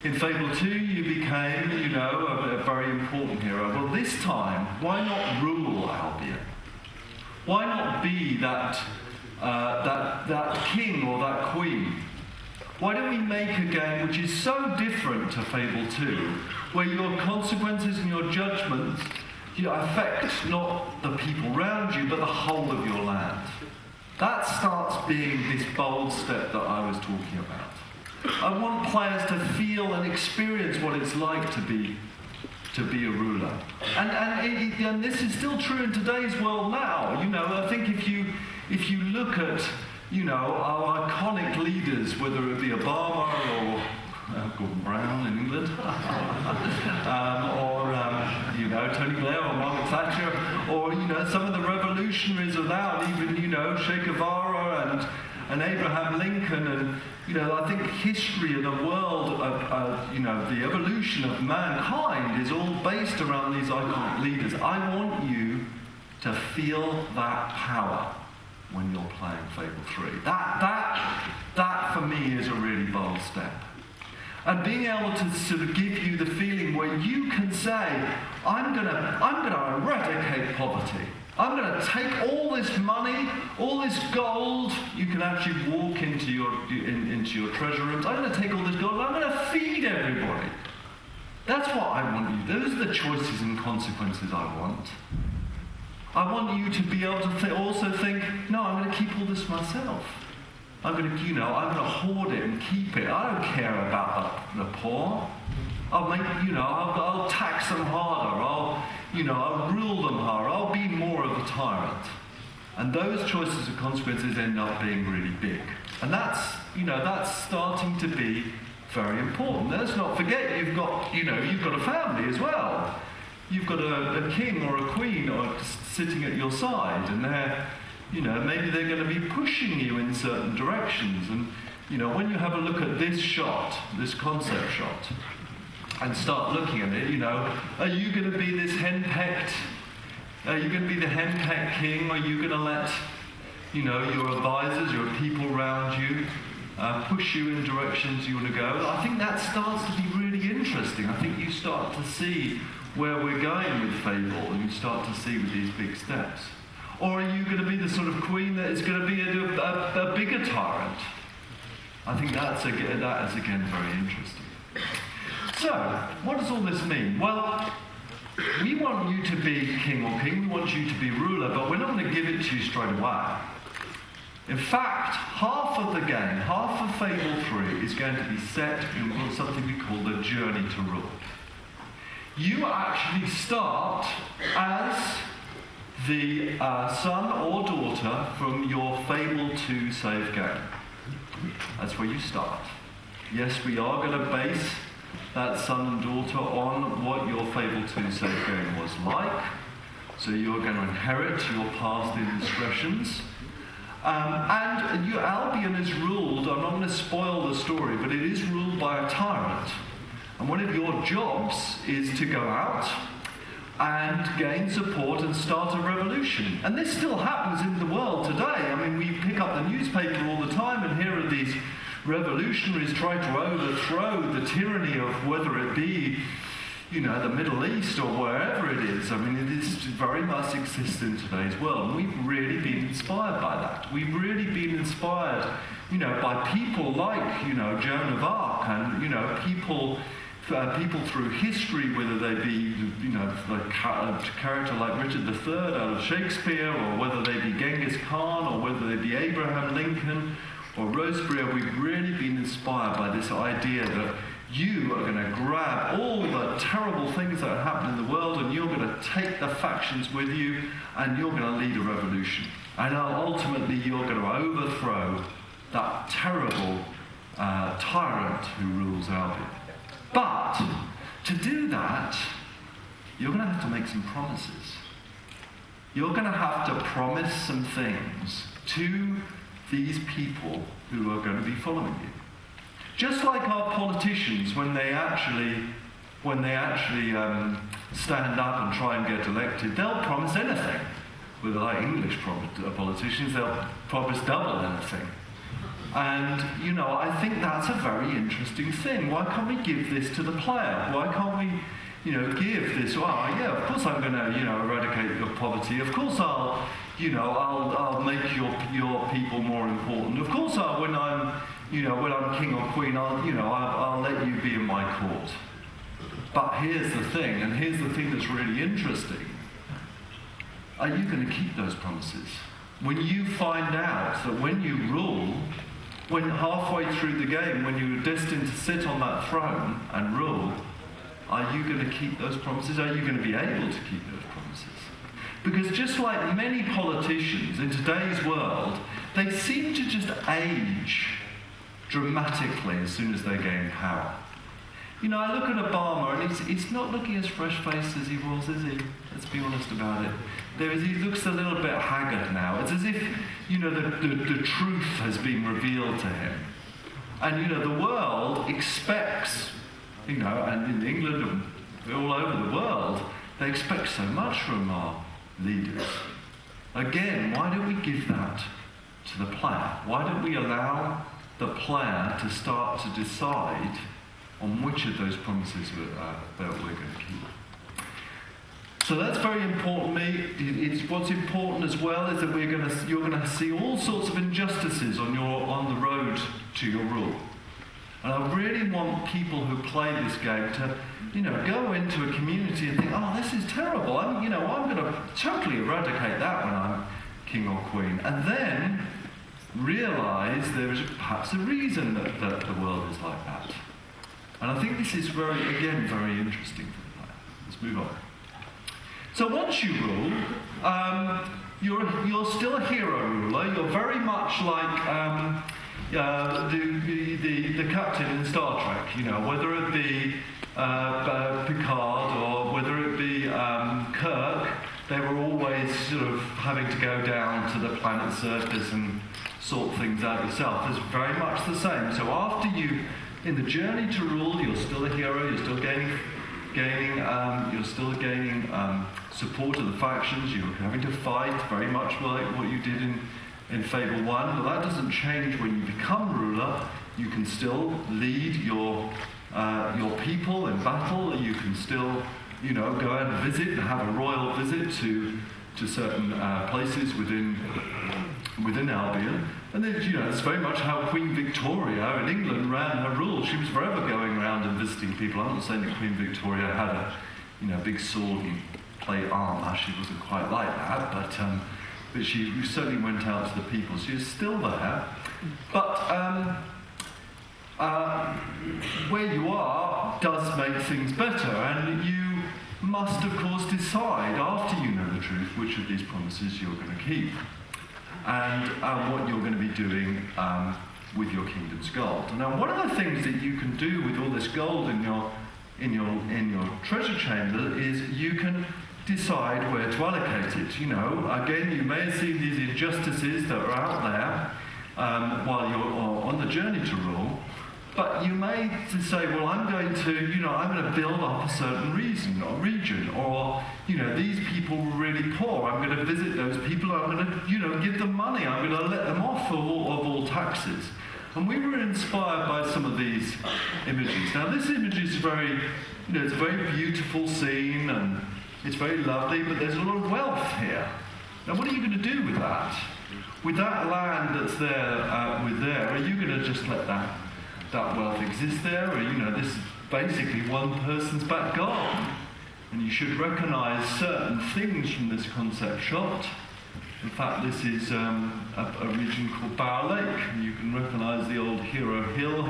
In Fable II, you became, you know, a very important hero. Well, this time, why not rule Albion? Why not be that king or that queen? Why don't we make a game which is so different to Fable II, where your consequences and your judgments affect not the people around you, but the whole of your land? That starts being this bold step that I was talking about. I want players to feel and experience what it's like to be a ruler. And this is still true in today's world now. You know, I think if you look at, you know, our iconic leaders, whether it be Obama or Gordon Brown in England, you know, Tony Blair or Margaret Thatcher, or, you know, some of the revolutionaries of now, even, you know, Che Guevara and Abraham Lincoln, and, you know, I think history and the world of, you know, the evolution of mankind is all based around these iconic leaders. I want you to feel that power when you're playing Fable 3. That for me is a really bold step. And being able to sort of give you the feeling where you can say, I'm gonna eradicate poverty. I'm going to take all this money, all this gold. You can actually walk into your treasure rooms. I'm going to take all this gold and I'm going to feed everybody. That's what I want you. Those are the choices and consequences I want. I want you to be able to also think, no, I'm going to keep all this myself. I'm going to, you know, I'm going to hoard it and keep it. I don't care about the poor. I'll make, you know, I'll tax them harder. I'll rule them harder. I'll be more of a tyrant. And those choices and consequences end up being really big. And that's, you know, that's starting to be very important. Let's not forget you've got a family as well. You've got a king or a queen sitting at your side, and they're, you know, maybe they're going to be pushing you in certain directions. And, you know, when you have a look at this shot, this concept shot, and start looking at it, you know, are you going to be this henpecked? Are you going to be the henpecked king? Are you going to let, you know, your advisors, your people around you, push you in directions you want to go? I think that starts to be really interesting. I think you start to see where we're going with Fable, and you start to see with these big steps. Or are you going to be the sort of queen that is going to be a bigger tyrant? I think that is again very interesting. So, what does all this mean? Well, we want you to be king or queen, we want you to be ruler, but we're not going to give it to you straight away. In fact, half of the game, half of Fable 3 is going to be set in something we call the journey to rule. You actually start as the son or daughter from your Fable 2 save game. That's where you start. Yes, we are going to base that son and daughter on what your Fable 2 save game was like. So you're going to inherit your past indiscretions. And your Albion is ruled, I'm not going to spoil the story, but it is ruled by a tyrant. And one of your jobs is to go out and gain support and start a revolution. And this still happens in the world today. I mean, we pick up the newspaper all the time and here are these revolutionaries try to overthrow the tyranny of whether it be, you know, the Middle East or wherever it is. I mean, it is very much exists in today's world. And we've really been inspired by that. We've really been inspired, you know, by people like, you know, Joan of Arc and, you know, people through history, whether they be, you know, a character like Richard III out of Shakespeare, or whether they be Genghis Khan, or whether they be Abraham Lincoln, or Robespierre. We've really been inspired by this idea that you are going to grab all the terrible things that happen in the world and you're going to take the factions with you and you're going to lead a revolution. And ultimately you're going to overthrow that terrible tyrant who rules Albion. But to do that, you're going to have to make some promises. You're going to have to promise some things to these people who are going to be following you. Just like our politicians, when they actually stand up and try and get elected, they'll promise anything. With like English politicians, they'll promise double anything. And, you know, I think that's a very interesting thing. Why can't we give this to the player? Why can't we, you know, give this, well, yeah, of course I'm going to, you know, eradicate your poverty. Of course I'll, you know, I'll make your people more important. Of course I'll, when I'm, you know, when I'm king or queen, I'll let you be in my court. But here's the thing, and here's the thing that's really interesting. Are you going to keep those promises? When you find out that when you rule, when halfway through the game, when you're destined to sit on that throne and rule, are you going to keep those promises? Are you going to be able to keep those promises? Because just like many politicians in today's world, they seem to just age dramatically as soon as they gain power. You know, I look at Obama, and he's not looking as fresh-faced as he was, is he? Let's be honest about it. He looks a little bit haggard now. It's as if, you know, the truth has been revealed to him. And, you know, the world expects, you know, and in England and all over the world, they expect so much from our leaders. Again, why don't we give that to the player? Why don't we allow the player to start to decide on which of those promises that we're going to keep? So that's very important to me. What's important as well is that you're going to see all sorts of injustices on the road to your rule. And I really want people who play this game to, you know, go into a community and think, oh, this is terrible. I'm going to totally eradicate that when I'm king or queen. And then realise there is perhaps a reason that the world is like that. And I think this is very interesting for the player. Let's move on. So once you rule, you're still a hero ruler. You're very much like the captain in Star Trek. You know, whether it be Picard or whether it be Kirk, they were always sort of having to go down to the planet's surface and sort things out yourself. It's very much the same. So after you, in the journey to rule, you're still a hero. You're still gaining support of the factions. You're having to fight very much like what you did in Fable 1, but that doesn't change when you become ruler. You can still lead your people in battle. You can still, you know, go out and visit and have a royal visit to certain places within Albion. And then, you know, it's very much how Queen Victoria in England ran her rule. She was forever going around and visiting people. I'm not saying that Queen Victoria had a, you know, big sword and plate armour. She wasn't quite like that, but she certainly went out to the people. She was still there. But where you are does make things better, and you must, of course, decide after you know the truth which of these promises you're going to keep, and what you're going to be doing with your kingdom's gold. Now, one of the things that you can do with all this gold in your treasure chamber is you can decide where to allocate it. You know, again, you may have seen these injustices that are out there while you're on the journey to rule. But you may say, well, I'm going to build up a certain region, or, you know, these people were really poor. I'm going to visit those people. I'm going to, you know, give them money. I'm going to let them off of all taxes. And we were inspired by some of these images. Now, this image is very, you know, it's a very beautiful scene, and it's very lovely, but there's a lot of wealth here. Now, what are you going to do with that? With that land that's there, are you going to just let that wealth exist there? Or, you know, this is basically one person's back garden. And you should recognise certain things from this concept shot. In fact, this is a region called Bower Lake. And you can recognise the old Hero Hill.